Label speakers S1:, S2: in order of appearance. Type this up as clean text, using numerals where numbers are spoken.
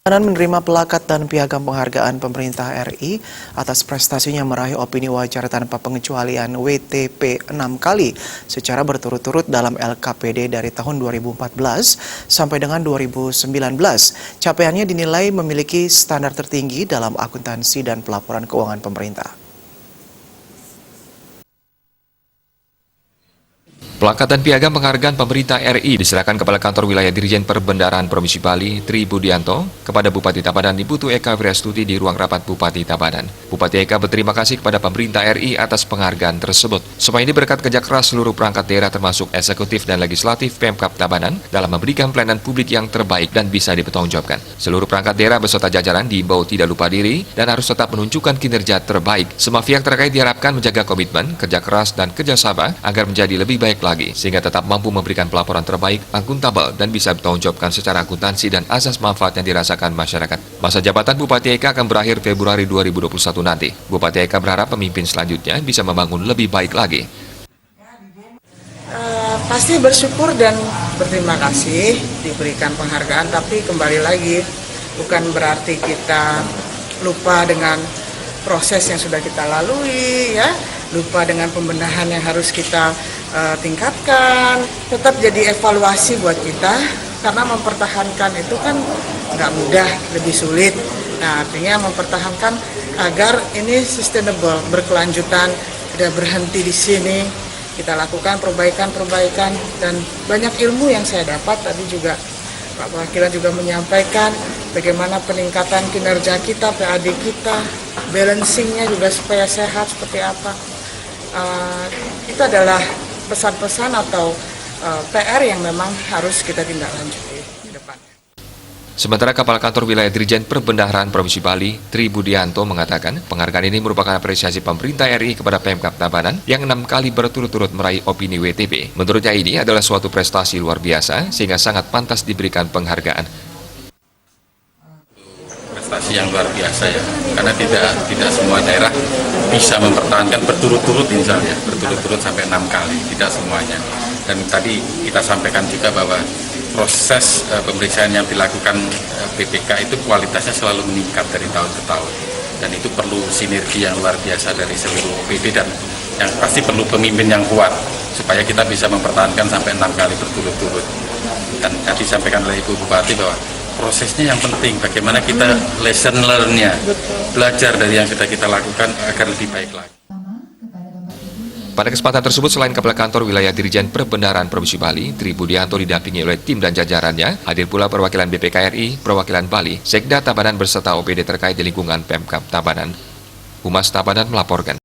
S1: Tabanan menerima plakat dan piagam penghargaan pemerintah RI atas prestasinya meraih opini wajar tanpa pengecualian WTP 6 kali secara berturut-turut dalam LKPD dari tahun 2014 sampai dengan 2019. Capaiannya dinilai memiliki standar tertinggi dalam akuntansi dan pelaporan keuangan pemerintah.
S2: Plakat dan piagam penghargaan pemerintah RI diserahkan Kepala Kantor Wilayah Dirjen Perbendaharaan Provinsi Bali, Tri Budianto, kepada Bupati Tabanan Ibu Eka Wiryastuti di ruang rapat Bupati Tabanan. Bupati Eka berterima kasih kepada pemerintah RI atas penghargaan tersebut. Semua ini berkat kerja keras seluruh perangkat daerah termasuk eksekutif dan legislatif Pemkab Tabanan dalam memberikan pelayanan publik yang terbaik dan bisa dipertanggungjawabkan. Seluruh perangkat daerah beserta jajaran diimbau tidak lupa diri dan harus tetap menunjukkan kinerja terbaik. Semua pihak terkait diharapkan menjaga komitmen, kerja keras, dan kerjasama agar menjadi lebih baik lagi, sehingga tetap mampu memberikan pelaporan terbaik, akuntabel, dan bisa bertanggungjawabkan secara akuntansi dan asas manfaat yang dirasakan masyarakat. Masa jabatan Bupati Eka akan berakhir Februari 2021 nanti. Bupati Eka berharap pemimpin selanjutnya bisa membangun lebih baik lagi.
S3: Pasti bersyukur dan berterima kasih diberikan penghargaan, tapi kembali lagi bukan berarti kita lupa dengan proses yang sudah kita lalui, ya, lupa dengan pembenahan yang harus kita tingkatkan. Tetap jadi evaluasi buat kita, karena mempertahankan itu kan nggak mudah, lebih sulit. Nah, artinya mempertahankan agar ini sustainable, berkelanjutan, tidak berhenti di sini. Kita lakukan perbaikan-perbaikan, dan banyak ilmu yang saya dapat. Tadi juga Pak Perwakilan juga menyampaikan bagaimana peningkatan kinerja kita, PAD kita, balancingnya juga supaya sehat seperti apa. Itu adalah pesan-pesan atau PR yang memang harus kita tindak lanjuti ke depan.
S2: Sementara Kepala Kantor Wilayah Dirjen Perbendaharaan Provinsi Bali, Tri Budianto, mengatakan penghargaan ini merupakan apresiasi pemerintah RI kepada Pemkab Tabanan yang 6 kali berturut-turut meraih opini WTP. Menurutnya ini adalah suatu prestasi luar biasa sehingga sangat pantas diberikan penghargaan.
S4: Prestasi yang luar biasa, ya, karena tidak semua daerah bisa mempertahankan berturut-turut, misalnya berturut-turut sampai 6 kali, tidak semuanya. Dan tadi kita sampaikan juga bahwa proses pemeriksaan yang dilakukan BPK itu kualitasnya selalu meningkat dari tahun ke tahun, dan itu perlu sinergi yang luar biasa dari seluruh OPD, dan yang pasti perlu pemimpin yang kuat supaya kita bisa mempertahankan sampai 6 kali berturut-turut. Dan tadi disampaikan oleh Ibu Bupati bahwa prosesnya yang penting, bagaimana kita lesson learn-nya, belajar dari yang sudah kita lakukan agar lebih baik lagi.
S2: Pada kesempatan tersebut, selain Kepala Kantor Wilayah Dirjen Perbendaharaan Provinsi Bali, Tri Budianto didampingi oleh tim dan jajarannya, hadir pula perwakilan BPK RI, perwakilan Bali, Sekda Tabanan beserta OPD terkait di lingkungan Pemkab Tabanan. Humas Tabanan melaporkan.